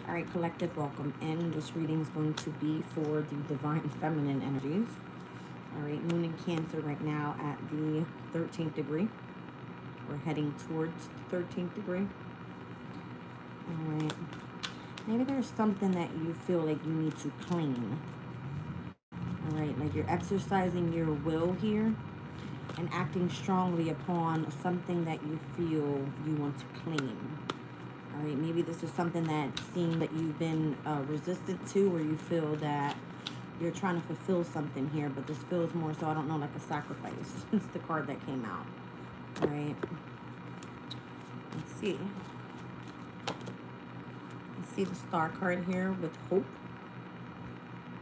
All right, collective, welcome in. This reading is going to be for the divine feminine energies. All right, moon in Cancer right now at the 13th degree. We're heading towards the 13th degree. All right. Maybe there's something that you feel like you need to clean. All right, like you're exercising your will here and acting strongly upon something that you feel you want to clean. All right, maybe this is something that seems that you've been resistant to, or you feel that you're trying to fulfill something here, but this feels more so, I don't know, like a sacrifice. It's the card that came out. All right. Let's see. Let's see the star card here with hope.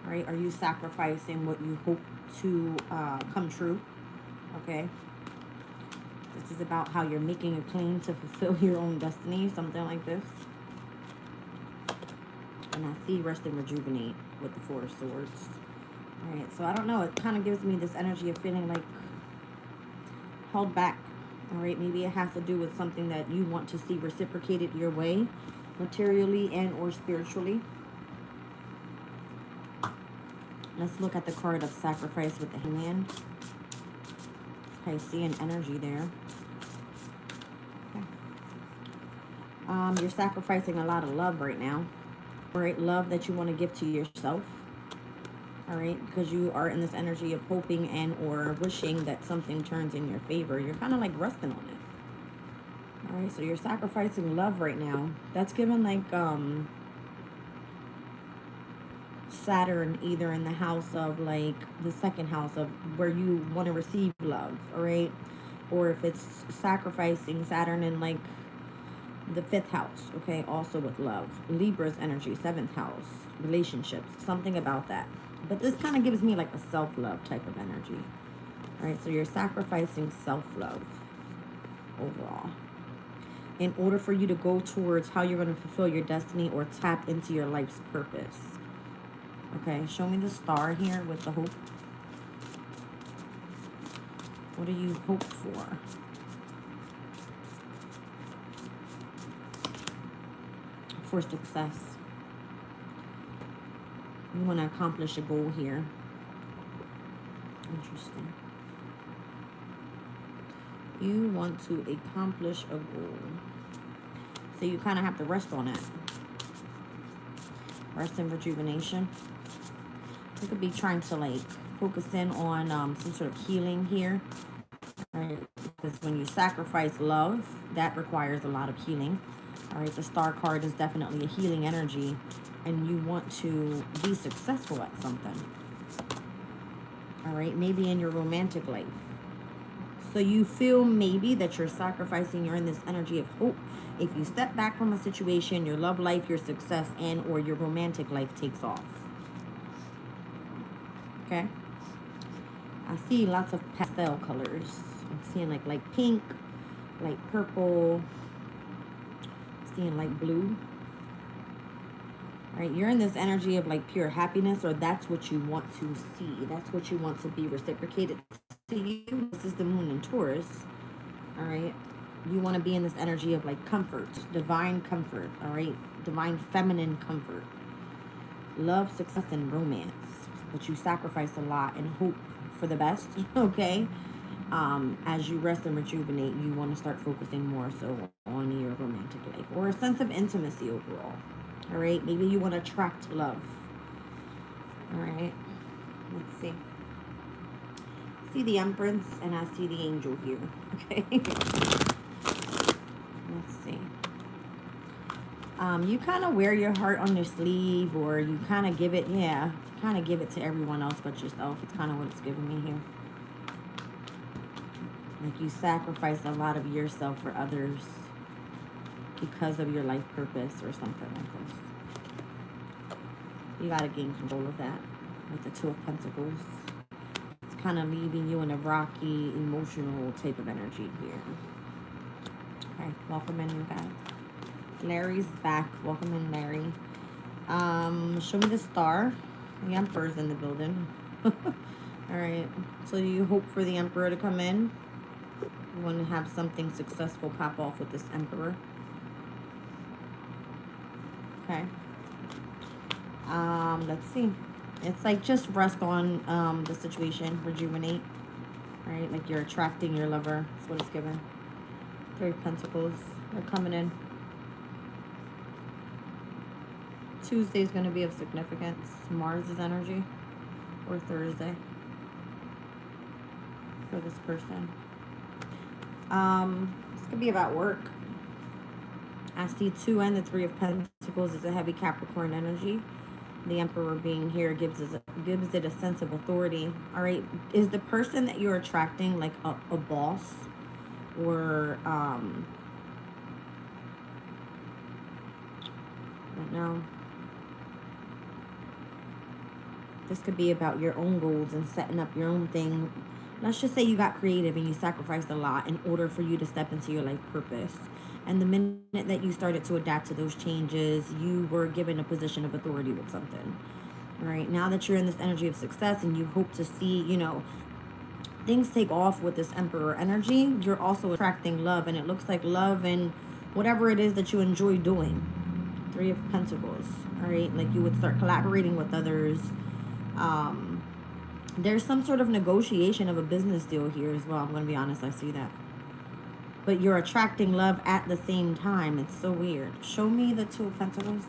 All right. Are you sacrificing what you hope to come true? Okay. This is about how you're making it clean to fulfill your own destiny, something like this. And I see rest and rejuvenate with the Four of Swords. All right, so I don't know. It kind of gives me this energy of feeling like held back. All right, maybe it has to do with something that you want to see reciprocated your way, materially and or spiritually. Let's look at the card of sacrifice with the Hangman. Okay, see an energy there. Okay. You're sacrificing a lot of love right now. All right, love that you want to give to yourself. All right, because you are in this energy of hoping and or wishing that something turns in your favor. You're kind of like resting on it. All right, so you're sacrificing love right now. That's given like Saturn either in the house of like the second house of where you want to receive love, all right? Or if it's sacrificing Saturn in like the fifth house, okay, also with love. Libra's energy, seventh house, relationships, something about that. But this kind of gives me like a self-love type of energy. All right, so you're sacrificing self-love overall in order for you to go towards how you're going to fulfill your destiny or tap into your life's purpose. Okay, show me the star here with the hope. What do you hope for? For success. You want to accomplish a goal here. Interesting. You want to accomplish a goal. So you kind of have to rest on it. Rest and rejuvenation. You could be trying to like focus in on some sort of healing here. Right? Because when you sacrifice love, that requires a lot of healing. All right, the star card is definitely a healing energy, and you want to be successful at something. All right, maybe in your romantic life. So you feel maybe that you're sacrificing, you're in this energy of hope. If you step back from a situation, your love life, your success, and or your romantic life takes off. Okay? I see lots of pastel colors. I'm seeing like pink, light purple, seeing light blue. All right, you're in this energy of like pure happiness, or that's what you want to see. That's what you want to be reciprocated to you. This is the moon in Taurus. All right, you want to be in this energy of like comfort, divine comfort. All right, divine feminine comfort, love, success, and romance. But you sacrifice a lot and hope for the best. Okay. As you rest and rejuvenate, you want to start focusing more so on your romantic life or a sense of intimacy overall. All right, maybe you want to attract love. All right, let's see. See the Empress and I see the angel here. Okay, let's see. You kind of wear your heart on your sleeve, or you kind of give it, kind of give it to everyone else but yourself. It's kind of what it's giving me here. Like you sacrifice a lot of yourself for others because of your life purpose or something like this. You got to gain control of that with the Two of Pentacles. It's kind of leaving you in a rocky, emotional type of energy here. Okay, welcome in, you guys. Larry's back. Welcome in, Larry. Show me the star. The Emperor's in the building. All right. So you hope for the Emperor to come in? You want to have something successful pop off with this Emperor? Okay. Let's see. It's like just rest on the situation, rejuvenate, right? Like you're attracting your lover. That's what it's given. Three of Pentacles. They're coming in. Tuesday is going to be of significance. Mars's energy. Or Thursday. For this person. This could be about work. I see 2 and the 3 of Pentacles is a heavy Capricorn energy. The Emperor being here gives it a sense of authority. All right. Is the person that you're attracting like a boss? Or, I don't know. This could be about your own goals and setting up your own thing. Let's just say you got creative and you sacrificed a lot in order for you to step into your life purpose. And the minute that you started to adapt to those changes, you were given a position of authority with something. Right? Now that you're in this energy of success and you hope to see, you know, things take off with this Emperor energy, you're also attracting love. And it looks like love and whatever it is that you enjoy doing. 3 of Pentacles. All right? Like you would start collaborating with others. There's some sort of negotiation of a business deal here as well. I'm going to be honest. I see that. But you're attracting love at the same time. It's so weird. Show me the 2 of Pentacles.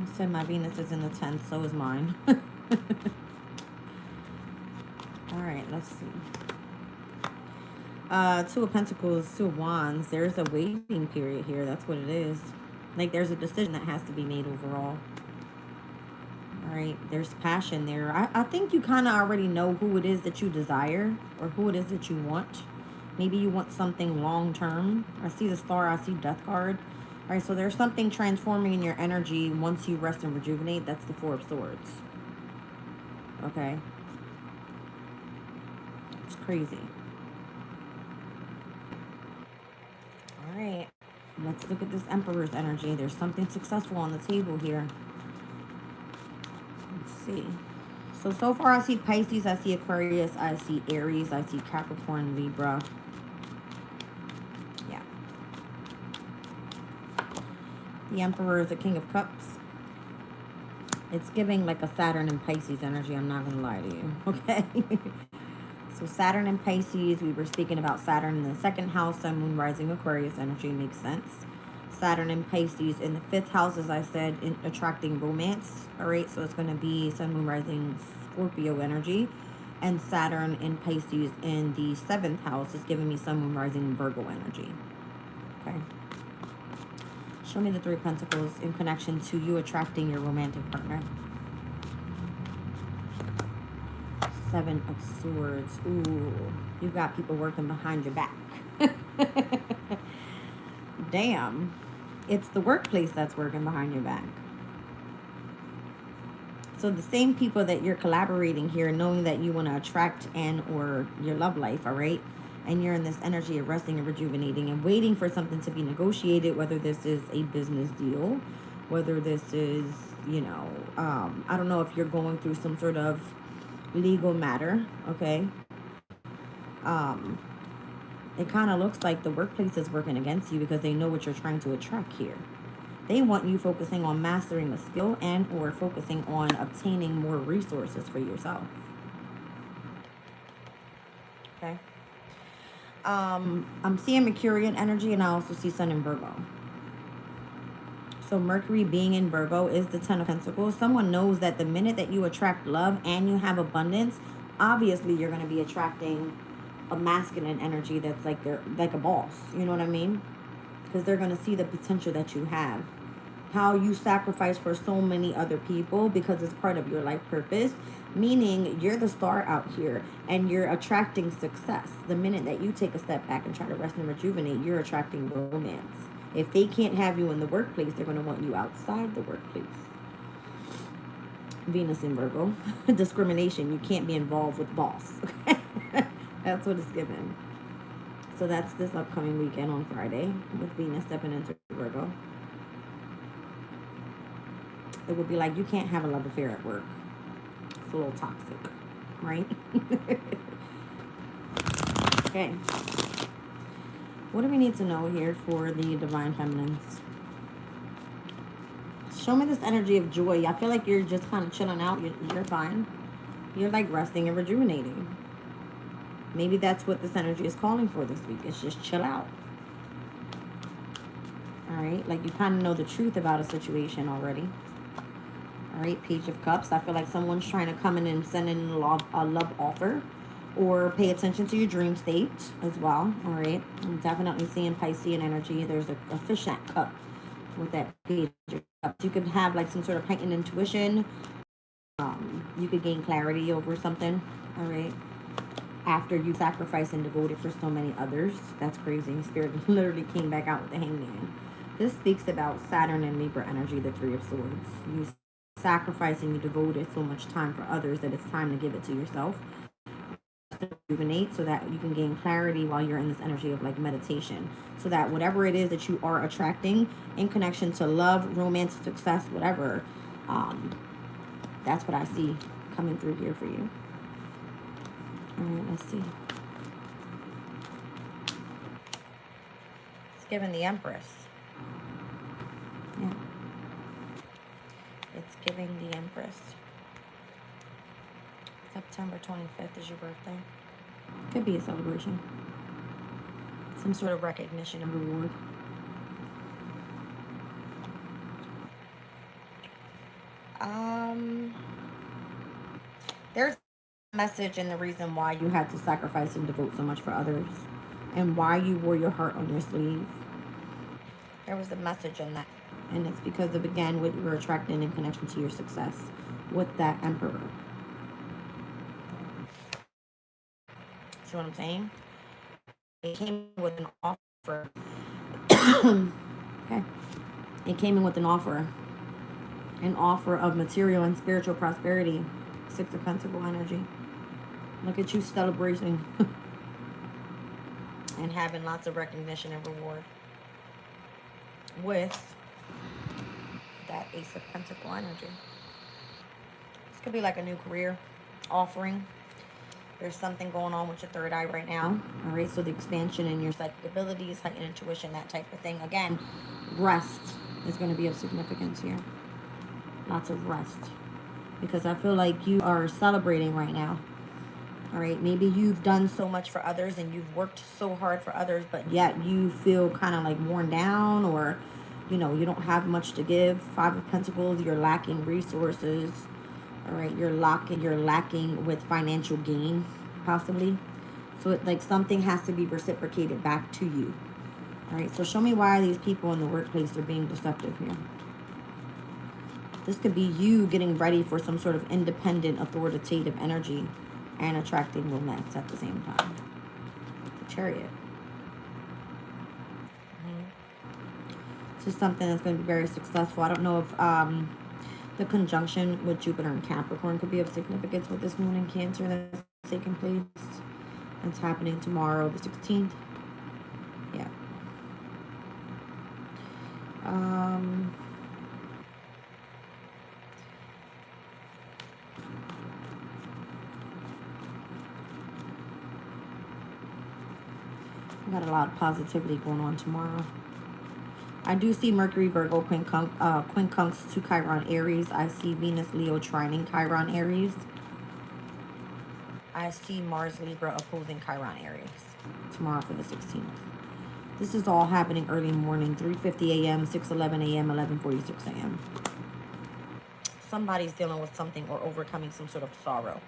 I said my Venus is in the 10th. So is mine. All right. Let's see. 2 of Pentacles, 2 of Wands. There's a waiting period here. That's what it is. Like there's a decision that has to be made overall. All right, there's passion there. I think you kind of already know who it is that you desire or who it is that you want. Maybe you want something long-term. I see the Star, I see Death card. All right, so there's something transforming in your energy once you rest and rejuvenate. That's the 4 of Swords. Okay. It's crazy. All right, let's look at this Emperor's energy. There's something successful on the table here. See. So far I see Pisces, I see Aquarius, I see Aries, I see Capricorn, Libra. Yeah. The Emperor is the King of Cups. It's giving like a Saturn and Pisces energy, I'm not going to lie to you. Okay. So Saturn and Pisces, we were speaking about Saturn in the 2nd house, Sun, Moon, Rising, Aquarius energy makes sense. Saturn and Pisces in the 5th house, as I said, in attracting romance. All right, so it's going to be Sun, Moon, Rising, Scorpio energy. And Saturn and Pisces in the 7th house is giving me Sun, Moon, Rising, Virgo energy. Okay. Show me the 3 of Pentacles in connection to you attracting your romantic partner. 7 of Swords. Ooh, you got people working behind your back. Damn. It's the workplace that's working behind your back. So the same people that you're collaborating here, knowing that you want to attract and or your love life, all right? And you're in this energy of resting and rejuvenating and waiting for something to be negotiated, whether this is a business deal, whether this is, you know, I don't know if you're going through some sort of legal matter, okay? It kind of looks like the workplace is working against you because they know what you're trying to attract here. They want you focusing on mastering a skill and or focusing on obtaining more resources for yourself. Okay. I'm seeing Mercurian energy and I also see Sun in Virgo. So Mercury being in Virgo is the 10 of Pentacles. Someone knows that the minute that you attract love and you have abundance, obviously you're going to be attracting a masculine energy that's like they're like a boss. You know what I mean? Because they're going to see the potential that you have. How you sacrifice for so many other people because it's part of your life purpose. Meaning you're the star out here and you're attracting success. The minute that you take a step back and try to rest and rejuvenate, you're attracting romance. If they can't have you in the workplace, they're going to want you outside the workplace. Venus in Virgo. Discrimination. You can't be involved with boss. Okay? That's what it's given. So that's this upcoming weekend on Friday with Venus stepping into Virgo. It would be like you can't have a love affair at work. It's a little toxic, right? Okay. What do we need to know here for the Divine Feminines? Show show me this energy of joy. I feel like you're just kind of chilling out. You're fine. You're like resting and rejuvenating. Maybe that's what this energy is calling for this week. It's just chill out. All right, like you kind of know the truth about a situation already. All right, Page of Cups. I feel like someone's trying to come in and send in a love offer, or pay attention to your dream state as well. All right, I'm definitely seeing Piscean energy. There's a fishnet cup with that Page of Cups. You could have like some sort of heightened intuition. You could gain clarity over something. All right, after you sacrifice and devoted for so many others. That's crazy. Spirit literally came back out with the Hangman. This speaks about Saturn and Libra energy, the Three of Swords. You sacrifice and you devoted so much time for others that it's time to give it to yourself. Rejuvenate so that you can gain clarity while you're in this energy of like meditation. So that whatever it is that you are attracting in connection to love, romance, success, whatever, that's what I see coming through here for you. All right, let's see. It's giving the Empress. Yeah. It's giving the Empress. September 25th is your birthday. Could be a celebration. Some sort of recognition and reward. There's a message and the reason why you had to sacrifice and devote so much for others, and why you wore your heart on your sleeve. There was a message in that. And it's because of, again, what you were attracting in connection to your success with that Emperor. See what I'm saying? It came with an offer. Okay. It came in with an offer. An offer of material and spiritual prosperity. Six of Pentacles energy. Look at you celebrating. And having lots of recognition and reward. With that Ace of Pentacles energy. This could be like a new career offering. There's something going on with your third eye right now. All right, so the expansion in your psychic abilities, heightened intuition, that type of thing. Again, rest is going to be of significance here. Lots of rest. Because I feel like you are celebrating right now. All right, maybe you've done so much for others and you've worked so hard for others, but yet you feel kind of like worn down, or, you know, you don't have much to give. Five of Pentacles, you're lacking resources. All right, you're lacking with financial gain, possibly. So it, like, something has to be reciprocated back to you. All right, so show me why these people in the workplace are being deceptive here. This could be you getting ready for some sort of independent, authoritative energy and attracting romance at the same time. The Chariot. This is something that's going to be very successful. I don't know if the conjunction with Jupiter and Capricorn could be of significance with this moon in Cancer that's taking place. It's happening tomorrow, the 16th. Yeah. Got a lot of positivity going on tomorrow. I do see Mercury, Virgo, quincunx to Chiron, Aries. I see Venus, Leo, trining Chiron, Aries. I see Mars, Libra, opposing Chiron, Aries. Tomorrow for the 16th. This is all happening early morning, 3:50 a.m., 6:11 a.m., 11:46 a.m. Somebody's dealing with something or overcoming some sort of sorrow.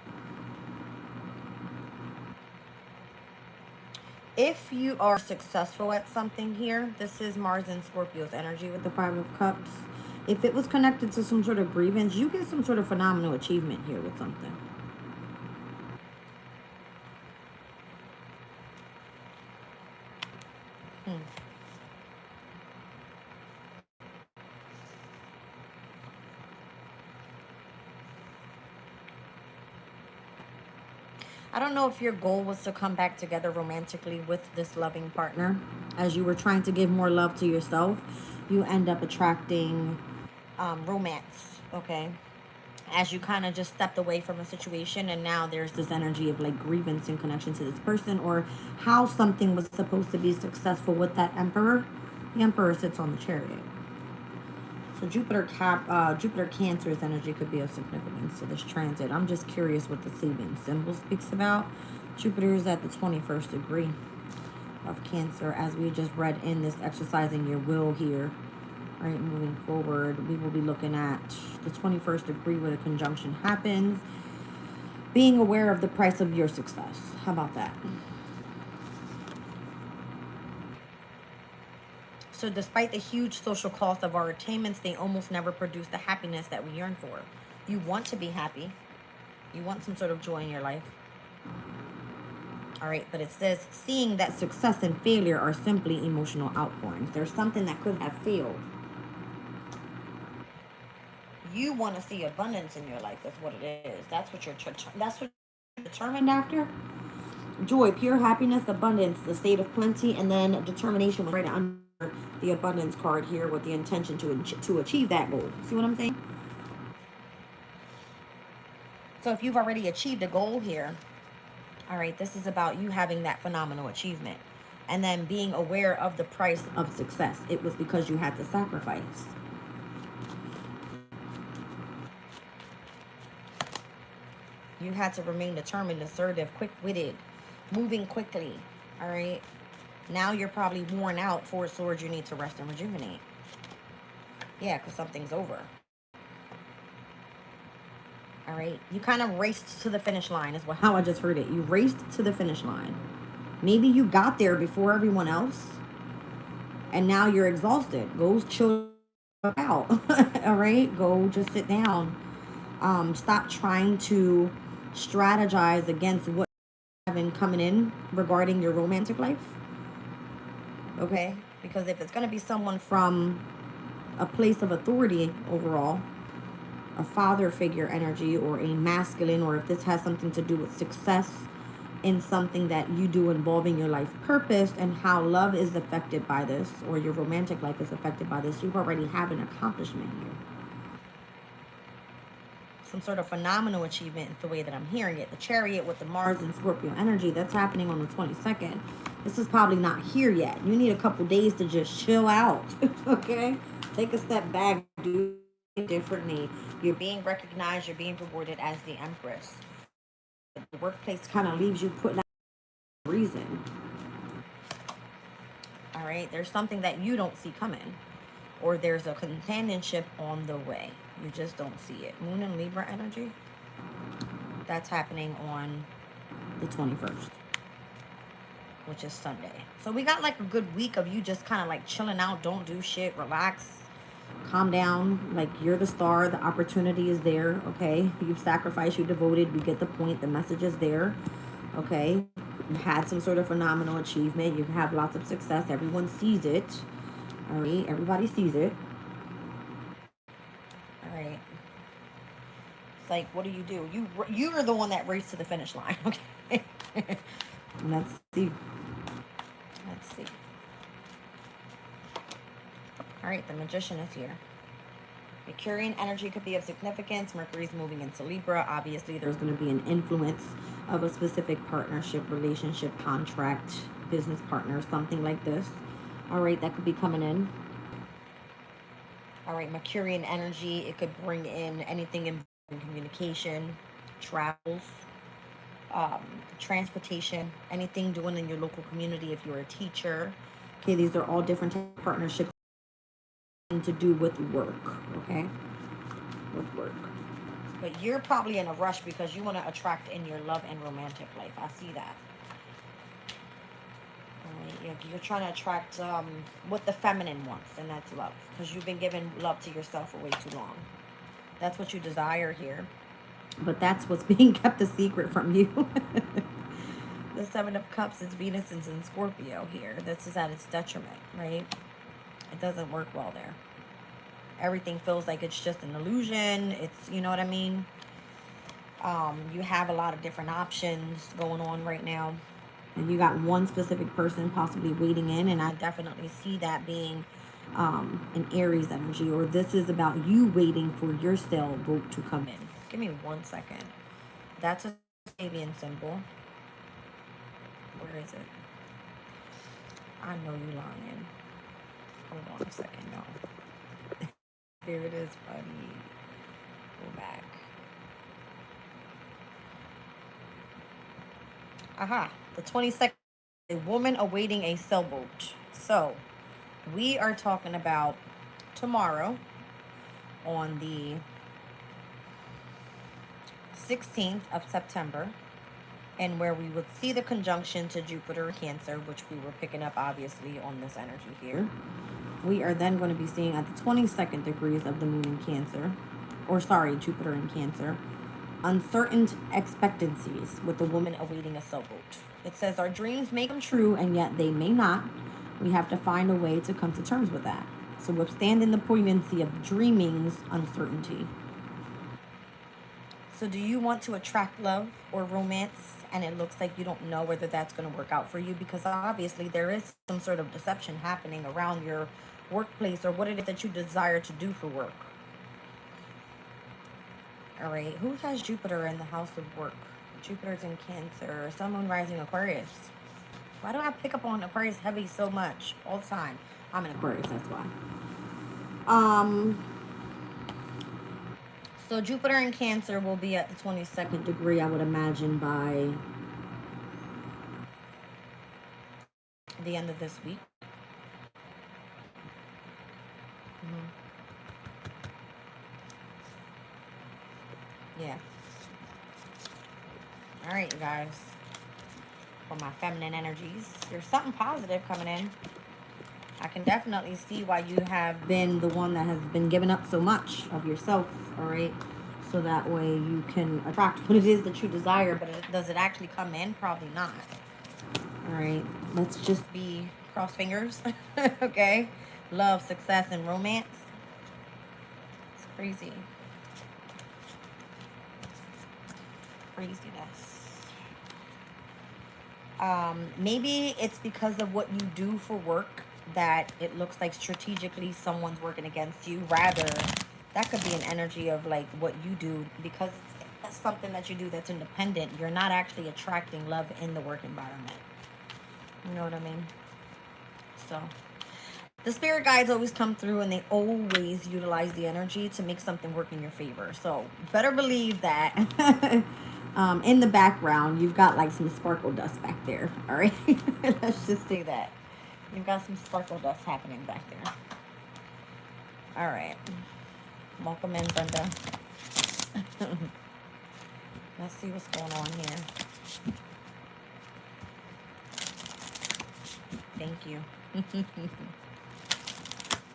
If you are successful at something here, this is Mars and Scorpio's energy with the Five of Cups. If it was connected to some sort of grievance, you get some sort of phenomenal achievement here with something. I don't know if your goal was to come back together romantically with this loving partner. As you were trying to give more love to yourself, you end up attracting romance, okay? As you kind of just stepped away from a situation, and now there's this energy of like grievance in connection to this person, or how something was supposed to be successful with that Emperor. The Emperor sits on the Chariot. So Jupiter Cancer's energy could be of significance to this transit. I'm just curious what the Sabian symbol speaks about. Jupiter is at the 21st degree of Cancer, as we just read in this exercising your will here. All right, moving forward, we will be looking at the 21st degree where the conjunction happens. Being aware of the price of your success. How about that? So despite the huge social cost of our attainments, they almost never produce the happiness that we yearn for. You want to be happy. You want some sort of joy in your life. All right, but it says, seeing that success and failure are simply emotional outpourings. There's something that could have failed. You want to see abundance in your life. That's what it is. That's what you're determined after. Joy, pure happiness, abundance, the state of plenty, and then determination was right under the abundance card here with the intention to achieve that goal. See what I'm saying? So if you've already achieved a goal here, all right, this is about you having that phenomenal achievement and then being aware of the price of success. It was because you had to sacrifice. You had to remain determined, assertive, quick-witted, moving quickly, all right? Now you're probably worn out. Four Swords, you need to rest and rejuvenate. Yeah, because something's over. All right? You kind of raced to the finish line is how I just heard it. You raced to the finish line. Maybe you got there before everyone else, and now you're exhausted. Go chill out, all right? Go just sit down. Stop trying to strategize against what you have coming in regarding your romantic life. Okay? Because if it's going to be someone from a place of authority overall, a father figure energy or a masculine, or if this has something to do with success in something that you do involving your life purpose and how love is affected by this, or your romantic life is affected by this, you already have an accomplishment here. Some sort of phenomenal achievement is the way that I'm hearing it. The Chariot with the Mars and Scorpio energy, that's happening on the 22nd. This is probably not here yet. You need a couple days to just chill out, okay? Take a step back, do it differently. You're being recognized, you're being rewarded as the Empress. The workplace kind of leaves you putting out a reason. All right, there's something that you don't see coming, or there's a companionship on the way. You just don't see it. Moon and Libra energy, that's happening on the 21st, which is Sunday. So we got like a good week of you just kind of like chilling out, don't do shit, relax, calm down. Like, you're the star, the opportunity is there, okay? You've sacrificed, you devoted, we get the point, the message is there, okay? You had some sort of phenomenal achievement, you have lots of success, everyone sees it, all right? Everybody sees it. All right. It's like, what do? You are the one that raced to the finish line, okay? Let's see. Let's see. All right, the Magician is here. Mercurian energy could be of significance. Mercury's moving into Libra. Obviously, there's going to be an influence of a specific partnership, relationship, contract, business partner, something like this. All right, that could be coming in. All right, Mercurian energy, it could bring in anything in communication, travels, transportation, anything doing in your local community if you're a teacher. Okay, these are all different types of partnerships to do with work, okay? With work. But you're probably in a rush because you want to attract in your love and romantic life. I see that. All right, you're trying to attract what the feminine wants, and that's love. Because you've been giving love to yourself for way too long. That's what you desire here. But that's what's being kept a secret from you. The Seven of Cups is Venus is in Scorpio here. This is at its detriment, right? It doesn't work well there. Everything feels like it's just an illusion. It's, you know what I mean? You have a lot of different options going on right now. And you got one specific person possibly waiting in. And I definitely see that being an Aries energy. Or this is about you waiting for your sailboat to come in. Give me 1 second. That's a Sabian symbol. Where is it? I know you lying. Hold on a second, y'all. Spirit is funny. Go back. Aha. The 22nd. A woman awaiting a sailboat. So, we are talking about tomorrow on the 16th of September, and where we would see the conjunction to Jupiter in Cancer, which we were picking up obviously on this energy here. We are then going to be seeing at the 22nd degrees of the moon in Cancer, or sorry, Jupiter in Cancer, uncertain expectancies with the woman awaiting a sailboat. It says our dreams may come true and yet they may not. We have to find a way to come to terms with that. So withstanding the poignancy of dreaming's uncertainty. So do you want to attract love or romance and it looks like you don't know whether that's going to work out for you? Because obviously there is some sort of deception happening around your workplace or what it is that you desire to do for work. All right, who has Jupiter in the house of work? Jupiter's in Cancer, Sun, Moon, Rising, Aquarius. Why do I pick up on Aquarius heavy so much all the time? I'm in Aquarius, that's why. So Jupiter in Cancer will be at the 22nd degree, I would imagine, by the end of this week. Yeah. All right, you guys. For my feminine energies, there's something positive coming in. I can definitely see why you have been the one that has been giving up so much of yourself, all right? So that way you can attract what it is that you desire, but does it actually come in? Probably not. All right, let's just be cross fingers, okay? Love, success, and romance. It's crazy. Craziness. Maybe it's because of what you do for work that it looks like strategically someone's working against you. Rather, that could be an energy of like what you do because it's something that you do that's independent. You're not actually attracting love in the work environment. You know what I mean? So the spirit guides always come through and they always utilize the energy to make something work in your favor. So better believe that. In the background, you've got like some sparkle dust back there. All right. Let's just say that. You've got some sparkle dust happening back there. All right. Welcome in, Brenda. Let's see what's going on here. Thank you.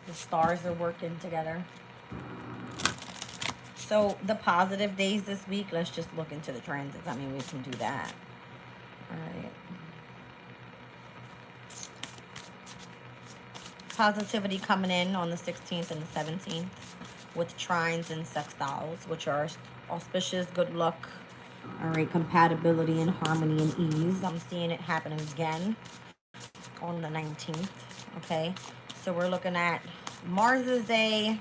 The stars are working together. So the positive days this week, let's just look into the transits. I mean, we can do that. All right. Positivity coming in on the 16th and the 17th with trines and sextiles, which are auspicious, good luck. All right, compatibility and harmony and ease. I'm seeing it happening again on the 19th. Okay, so we're looking at Mars's day.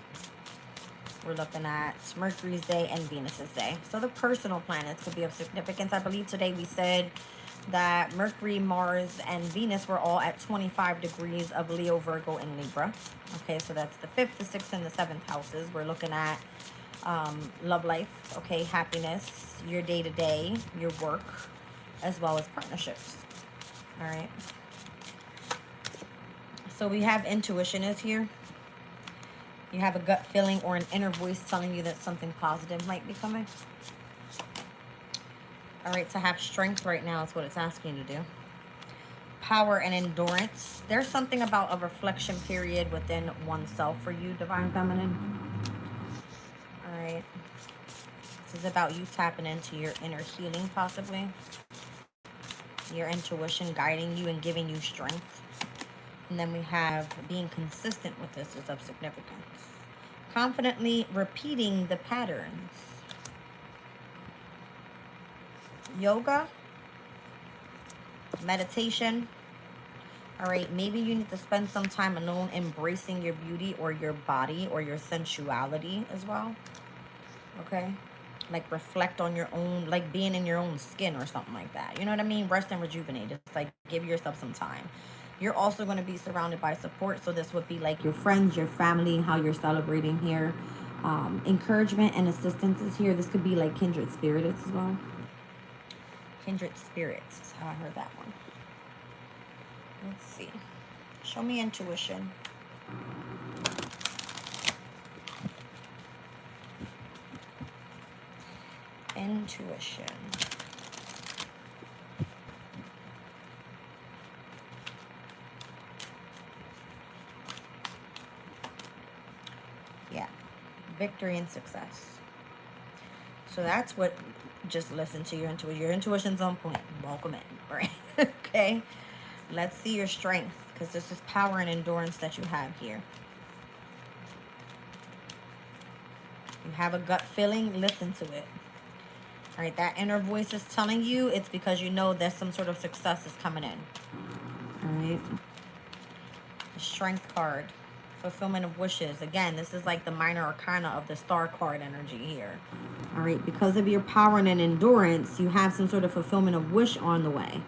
We're looking at Mercury's day and Venus's day. So the personal planets could be of significance. I believe today we said that Mercury, Mars, and Venus were all at 25 degrees of Leo, Virgo, and Libra. Okay, so that's the 5th, the 6th, and the 7th houses. We're looking at love life, okay, happiness, your day-to-day, your work, as well as partnerships. All right. So we have intuition is here. You have a gut feeling or an inner voice telling you that something positive might be coming. All right, to have strength right now is what it's asking you to do. Power and endurance. There's something about a reflection period within oneself for you, Divine Feminine. All right. This is about you tapping into your inner healing, possibly. Your intuition guiding you and giving you strength. And then we have being consistent with this is of significance. Confidently repeating the patterns. Yoga. Meditation. All right, maybe you need to spend some time alone embracing your beauty or your body or your sensuality as well. Okay? Like reflect on your own, like being in your own skin or something like that. You know what I mean? Rest and rejuvenate. It's like give yourself some time. You're also going to be surrounded by support. So this would be like your friends, your family, how you're celebrating here. Encouragement and assistance is here. This could be like kindred spirits as well. Kindred spirits is how I heard that one. Let's see. Show me intuition. Intuition. Yeah. Victory and success. So that's what, just listen to your intuition. Your intuition's on point. Welcome in, right? Okay. Let's see your strength, because this is power and endurance that you have here. You have a gut feeling, listen to it. All right, that inner voice is telling you, it's because you know that some sort of success is coming in. All right. The strength card. Fulfillment of wishes. Again, this is like the minor arcana of the star card energy here. All right, because of your power and endurance, you have some sort of fulfillment of wish on the way.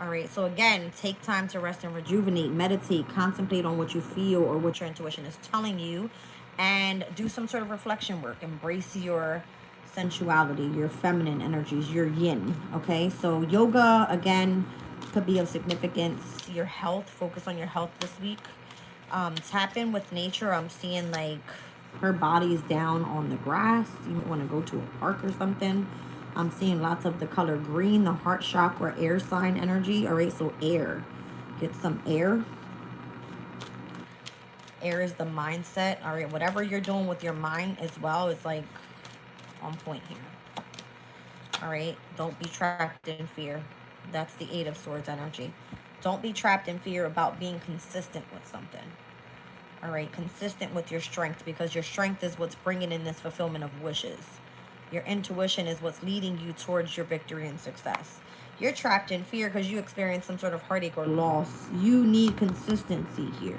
All right, so again, take time to rest and rejuvenate, meditate, contemplate on what you feel or what your intuition is telling you, and do some sort of reflection work. Embrace your sensuality, your feminine energies, your yin, okay? So yoga, again, could be of significance. Your health, focus on your health this week. Tap in with nature. I'm seeing like her body is down on the grass. You might want to go to a park or something. I'm seeing lots of the color green, the heart chakra, air sign energy. All right, so air. Get some air. Air is the mindset. All right, whatever you're doing with your mind as well is like on point here. All right, don't be trapped in fear. That's the Eight of Swords energy. Don't be trapped in fear about being consistent with something. All right, consistent with your strength, because your strength is what's bringing in this fulfillment of wishes. Your intuition is what's leading you towards your victory and success. You're trapped in fear because you experience some sort of heartache or loss. You need consistency here.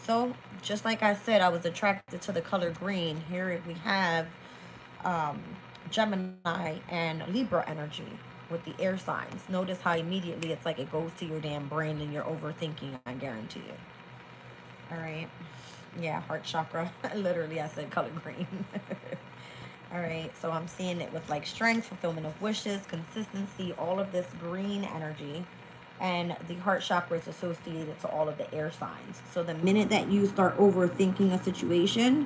So, just like I said, I was attracted to the color green. Here we have Gemini and Libra energy with the air signs. Notice how immediately it's like it goes to your damn brain and you're overthinking, I guarantee you. All right. Yeah, heart chakra. Literally, I said color green. All right, so I'm seeing it with like strength, fulfillment of wishes, consistency, all of this green energy. And the heart chakra is associated to all of the air signs. So the minute that you start overthinking a situation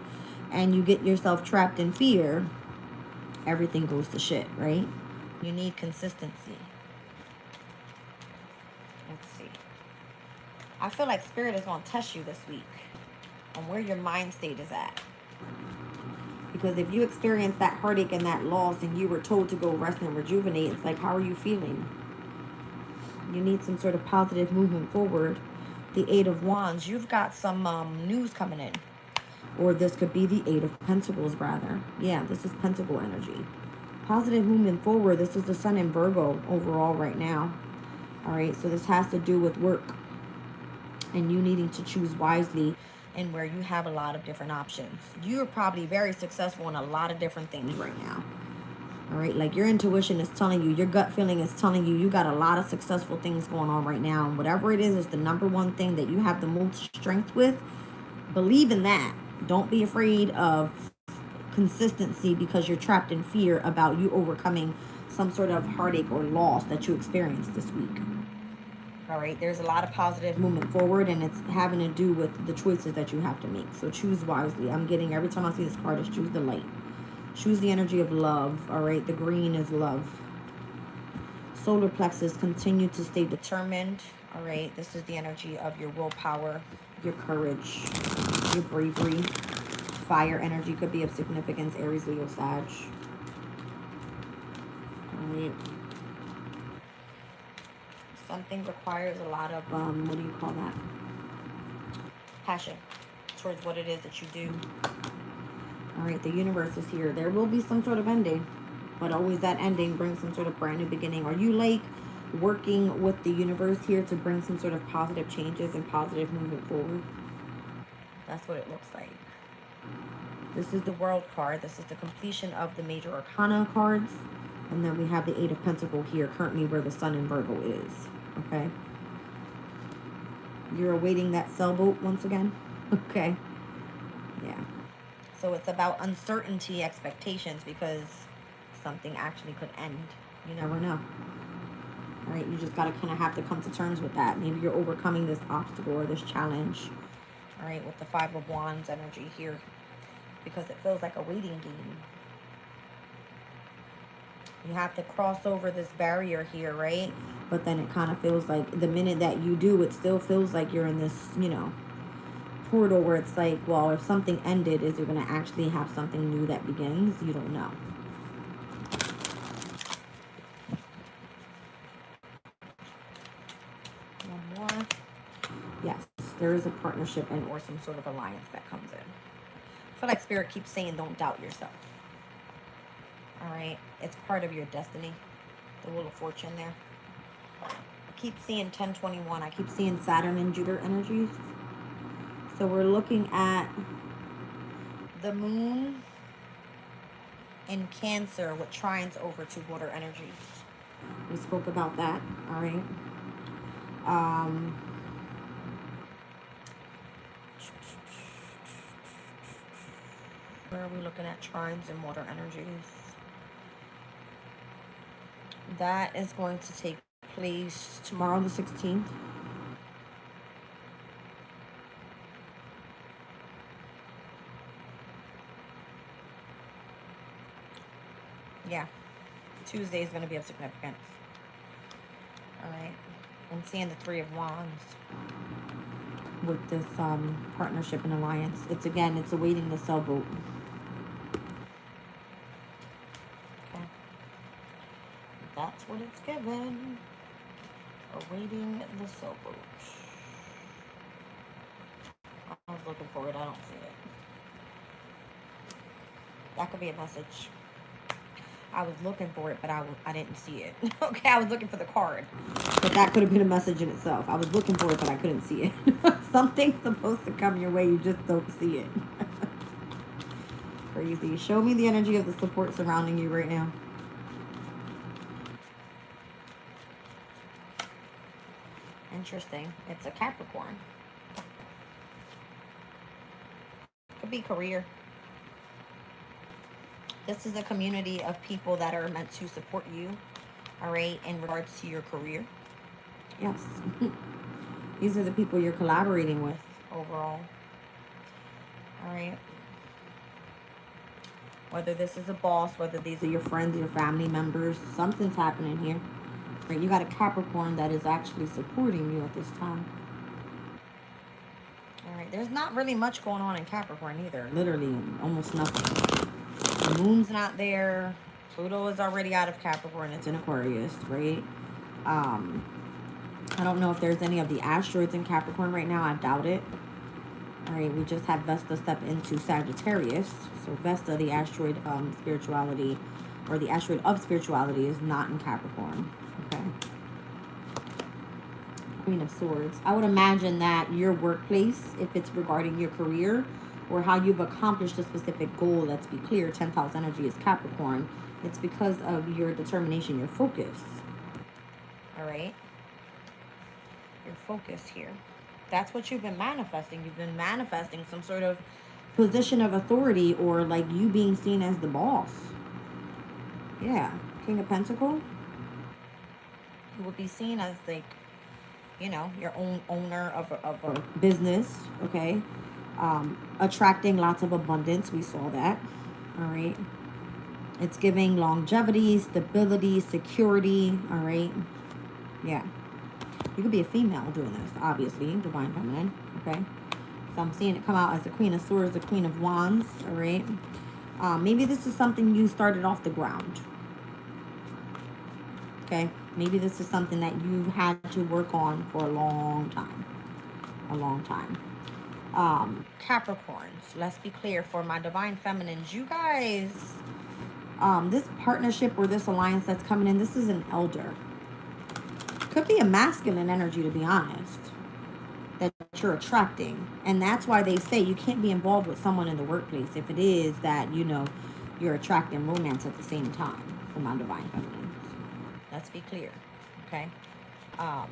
and you get yourself trapped in fear, everything goes to shit, right? You need consistency. Let's see. I feel like Spirit is going to test you this week on where your mind state is at. Because if you experience that heartache and that loss and you were told to go rest and rejuvenate, it's like, how are you feeling? You need some sort of positive movement forward. The Eight of Wands, you've got some news coming in. Or this could be the Eight of Pentacles, rather. Yeah, this is Pentacle energy. Positive movement forward. This is the Sun in Virgo overall right now. All right, so this has to do with work and you needing to choose wisely, and where you have a lot of different options. You're probably very successful in a lot of different things right now. All right, like your intuition is telling you, your gut feeling is telling you, you got a lot of successful things going on right now. And whatever it is the number one thing that you have the most strength with. Believe in that. Don't be afraid of consistency because you're trapped in fear about you overcoming some sort of heartache or loss that you experienced this week. All right, there's a lot of positive movement forward, and it's having to do with the choices that you have to make. So choose wisely. I'm getting, every time I see this card, is choose the light. Choose the energy of love. All right, the green is love. Solar plexus, continue to stay determined. All right, this is the energy of your willpower, your courage, your bravery. Fire energy could be of significance. Aries, Leo, Sag. All right. Something requires a lot of, what do you call that? Passion towards what it is that you do. All right, the universe is here. There will be some sort of ending, but always that ending brings some sort of brand new beginning. Are you like working with the universe here to bring some sort of positive changes and positive movement forward? That's what it looks like. This is the World card. This is the completion of the major arcana cards. And then we have the Eight of Pentacles here, currently where the Sun in Virgo is. okay? You're awaiting that sailboat once again, okay? Yeah. So it's about uncertainty, expectations, because something actually could end. You never know. All right, you just got to kind of have to come to terms with that. Maybe you're overcoming this obstacle or this challenge. All right, with the Five of Wands energy here, because it feels like a waiting game. You have to cross over this barrier here, right? But then it kind of feels like the minute that you do, it still feels like you're in this, you know, portal where it's like, well, if something ended, is it going to actually have something new that begins? You don't know. One more. Yes, there is a partnership and or some sort of alliance that comes in. I feel like Spirit keeps saying, don't doubt yourself. All right, it's part of your destiny. The Wheel of Fortune there. I keep seeing 1021. I keep seeing Saturn and Jupiter energies. So we're looking at the moon in Cancer with trines over to water energies. We spoke about that. All right. Where are we looking at trines and water energies? That is going to take place tomorrow, the 16th. Yeah. Tuesday is going to be of significance. All right. I'm seeing the Three of Wands with this partnership and alliance. It's again, it's awaiting the sailboat. Okay. That's what it's given. Awaiting the sailboat. I was looking for it. I don't see it. That could be a message. I was looking for it, but I didn't see it. Okay, I was looking for the card. But that could have been a message in itself. I was looking for it, but I couldn't see it. Something's supposed to come your way. You just don't see it. Crazy. Show me the energy of the support surrounding you right now. Interesting. It's a Capricorn. Could be career. This is a community of people that are meant to support you, all right, in regards to your career. Yes. These are the people you're collaborating with overall. All right. Whether this is a boss, whether these are your friends, your family members, something's happening here. Right? You got a Capricorn that is actually supporting you at this time. All right. There's not really much going on in Capricorn either. Literally almost nothing. The moon's not there. Pluto is already out of Capricorn. It's in Aquarius, right? I don't know if there's any of the asteroids in Capricorn right now. I doubt it. All right, we just had Vesta step into Sagittarius. So Vesta, the asteroid spirituality, or the asteroid of spirituality, is not in Capricorn. Okay. Queen of Swords. I would imagine that your workplace, if it's regarding your career, or how you've accomplished a specific goal, let's be clear, 10th house energy is Capricorn. It's because of your determination, your focus. All right? Your focus here. That's what you've been manifesting. You've been manifesting some sort of position of authority, or like you being seen as the boss. Yeah. King of Pentacles. You would be seen as like, you know, your own owner of a business, okay? Attracting lots of abundance. We saw that. All right. It's giving longevity, stability, security. All right. Yeah. You could be a female doing this, obviously. Divine Feminine. Okay. So I'm seeing it come out as the Queen of Swords, the Queen of Wands. All right. Maybe this is something you started off the ground. Okay. Maybe this is something that you've had to work on for a long time. A long time. Capricorns, let's be clear, for my Divine Feminines, you guys, this partnership or this alliance that's coming in, this is an elder. Could be a masculine energy, to be honest, that you're attracting. And that's why they say you can't be involved with someone in the workplace if it is that, you know, you're attracting romance at the same time for my Divine Feminines. Let's be clear, okay? Um,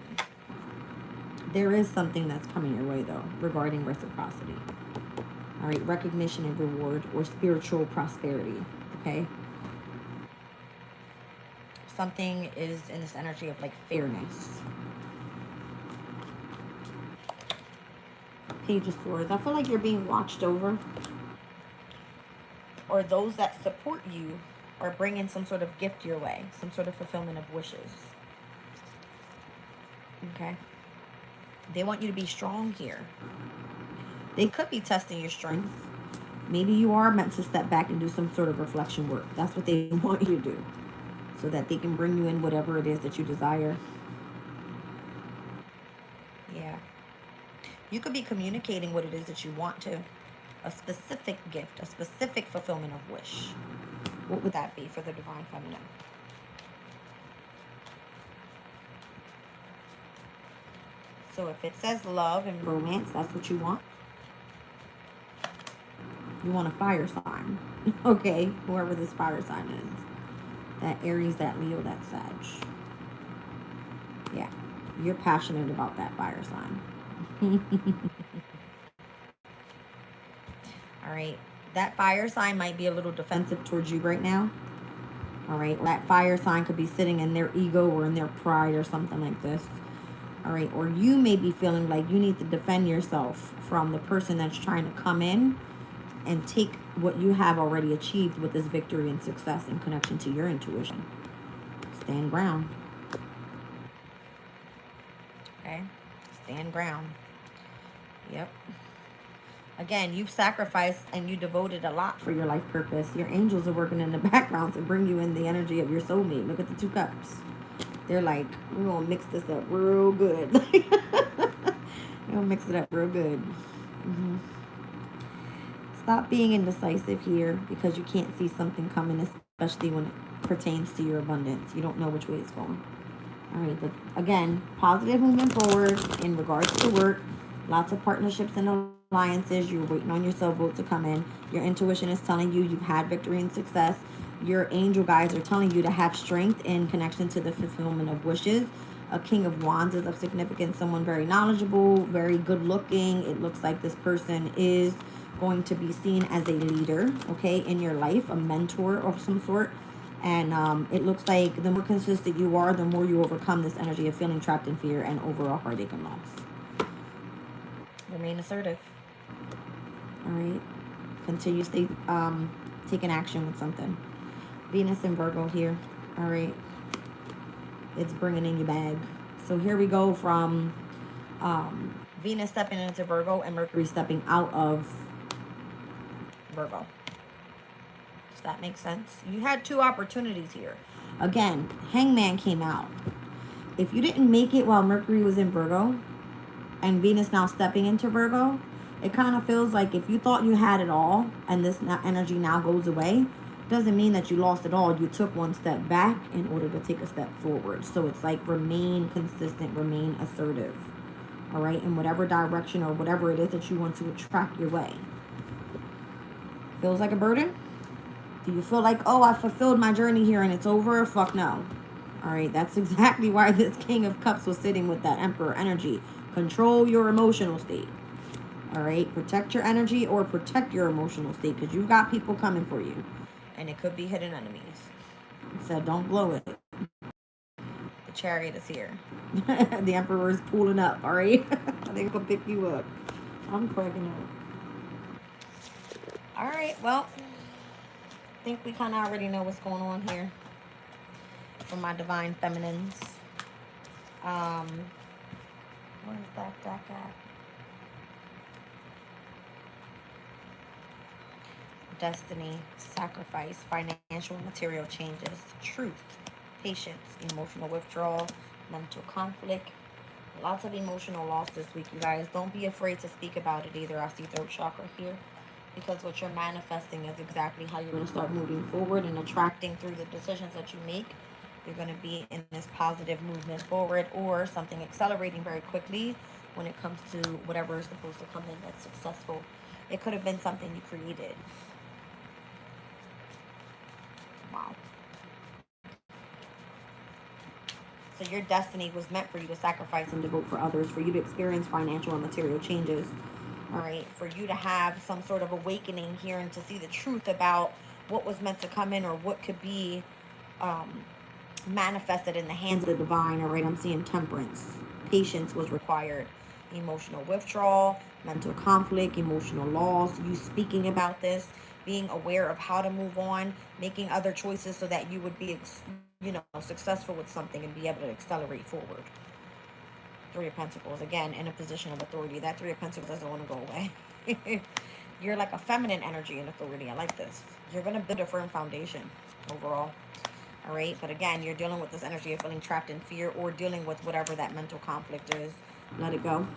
there is something that's coming your way, though, regarding reciprocity. All right, recognition and reward, or spiritual prosperity, okay? Something is in this energy of, like, fairness. Page of Swords. I feel like you're being watched over. Or those that support you are bringing some sort of gift your way. Some sort of fulfillment of wishes. Okay? They want you to be strong here. They could be testing your strength. Maybe you are meant to step back and do some sort of reflection work. That's what they want you to do. So that they can bring you in whatever it is that you desire. Yeah. You could be communicating what it is that you want to. A specific gift, a specific fulfillment of wish. What would that be for the Divine Feminine? So if it says love and romance, that's what you want. You want a fire sign. Okay, whoever this fire sign is. That Aries, that Leo, that Sag. Yeah, you're passionate about that fire sign. All right, that fire sign might be a little defensive towards you right now. All right, that fire sign could be sitting in their ego or in their pride or something like this. All right, or you may be feeling like you need to defend yourself from the person that's trying to come in and take what you have already achieved with this victory and success in connection to your intuition. Stand ground. Okay, stand ground. Yep. Again, you've sacrificed and you devoted a lot for your life purpose. Your angels are working in the background to bring you in the energy of your soulmate. Look at the 2 cups. They're like, we're going to mix this up real good. We're going to mix it up real good. Mm-hmm. Stop being indecisive here because you can't see something coming, especially when it pertains to your abundance. You don't know which way it's going. All right, but again, positive movement forward in regards to work. Lots of partnerships and alliances. You're waiting on your sailboat to come in. Your intuition is telling you you've had victory and success. Your angel guides are telling you to have strength in connection to the fulfillment of wishes. A King of Wands is of significance. Someone very knowledgeable, very good looking. It looks like this person is going to be seen as a leader, okay, in your life, a mentor of some sort. And it looks like the more consistent you are, the more you overcome this energy of feeling trapped in fear and overall heartache and loss. Remain assertive. All right. Continue taking action with something. Venus and Virgo here. All right. It's bringing in your bag. So here we go from Venus stepping into Virgo and Mercury stepping out of Virgo. Does that make sense? You had 2 opportunities here. Again, Hangman came out. If you didn't make it while Mercury was in Virgo and Venus now stepping into Virgo, it kind of feels like if you thought you had it all and this energy now goes away, doesn't mean that you lost it all. You took 1 step back in order to take a step forward. So it's like remain consistent, remain assertive. All right, in whatever direction or whatever it is that you want to attract your way. Feels like a burden? Do you feel like, oh, I fulfilled my journey here and it's over? Fuck no. All right, that's exactly why this King of Cups was sitting with that Emperor energy. Control your emotional state. All right, protect your energy or protect your emotional state because you've got people coming for you. And it could be hidden enemies. So don't blow it. The Chariot is here. The Emperor is pulling up, all right? They're going to pick you up. I'm cracking up. All right, well, I think we kind of already know what's going on here for my Divine Feminines. Where's that deck at? Destiny, sacrifice, financial and material changes, truth, patience, emotional withdrawal, mental conflict. Lots of emotional loss this week, you guys. Don't be afraid to speak about it either. I see throat chakra here. Because what you're manifesting is exactly how you're going to start moving forward and attracting through the decisions that you make. You're going to be in this positive movement forward or something accelerating very quickly when it comes to whatever is supposed to come in that's successful. It could have been something you created. Wow. So your destiny was meant for you to sacrifice and devote for others, for you to experience financial and material changes. All right, for you to have some sort of awakening here and to see the truth about what was meant to come in or what could be manifested in the hands of the divine. All right, I'm seeing temperance. Patience was required. Emotional withdrawal, mental conflict, emotional loss, you speaking about this, being aware of how to move on, making other choices so that you would be, successful with something and be able to accelerate forward. Three of Pentacles, again, in a position of authority. That Three of Pentacles doesn't want to go away. You're like a feminine energy and authority. I like this. You're going to build a firm foundation overall. All right. But again, you're dealing with this energy of feeling trapped in fear or dealing with whatever that mental conflict is. Let it go.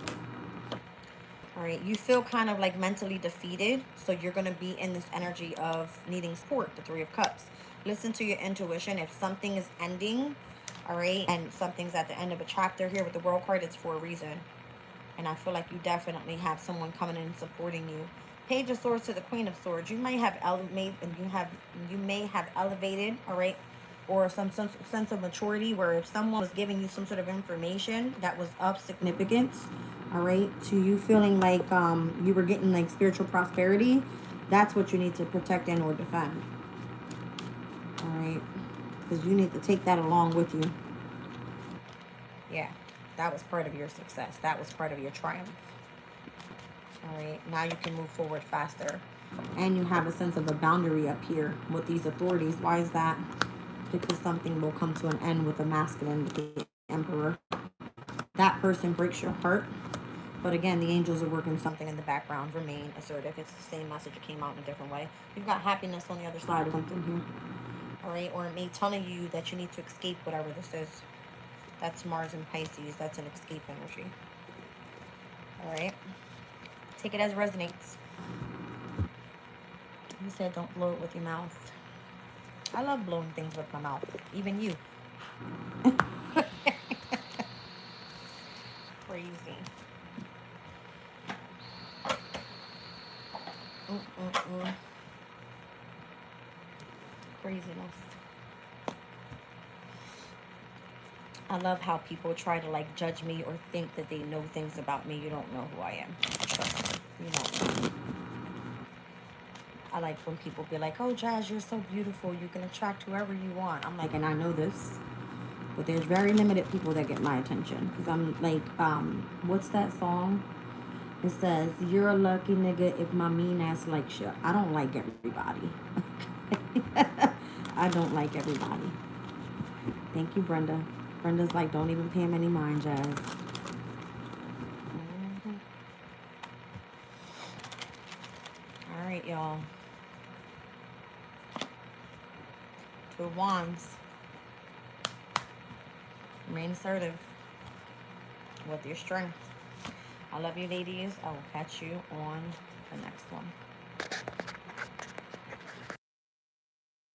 All right. You feel kind of like mentally defeated. So you're going to be in this energy of needing support. The Three of Cups. Listen to your intuition. If something is ending, all right, and something's at the end of a chapter here with the World card, it's for a reason. And I feel like you definitely have someone coming in and supporting you. Page of Swords to the Queen of Swords. You may have elevated, all right, or some sense of maturity where if someone was giving you some sort of information that was of significance, all right, to you feeling like you were getting like spiritual prosperity, that's what you need to protect and or defend. All right, because you need to take that along with you. Yeah, that was part of your success. That was part of your triumph. All right, now you can move forward faster. And you have a sense of a boundary up here with these authorities. Why is that? Because something will come to an end with the masculine, with the Emperor. That person breaks your heart. But again, the angels are working something in the background. Remain assertive. It's the same message. It came out in a different way. You've got happiness on the other side of something here. All right, or it may telling you that you need to escape whatever this is. That's Mars and Pisces. That's an escape energy. All right. Take it as it resonates. You said don't blow it with your mouth. I love blowing things with my mouth. Even you. Crazy. Craziness. I love how people try to like judge me or think that they know things about me. You don't know who I am. Trust me. You don't. I like when people be like, oh, Jazz, you're so beautiful. You can attract whoever you want. I'm like, and I know this. But there's very limited people that get my attention. Because I'm like, what's that song? It says, you're a lucky nigga if my mean ass likes you. I don't like everybody. I don't like everybody. Thank you, Brenda. Brenda's like, don't even pay him any mind, Jazz. All right, y'all. Two of Wands. Remain assertive with your strength. I love you, ladies. I will catch you on the next one.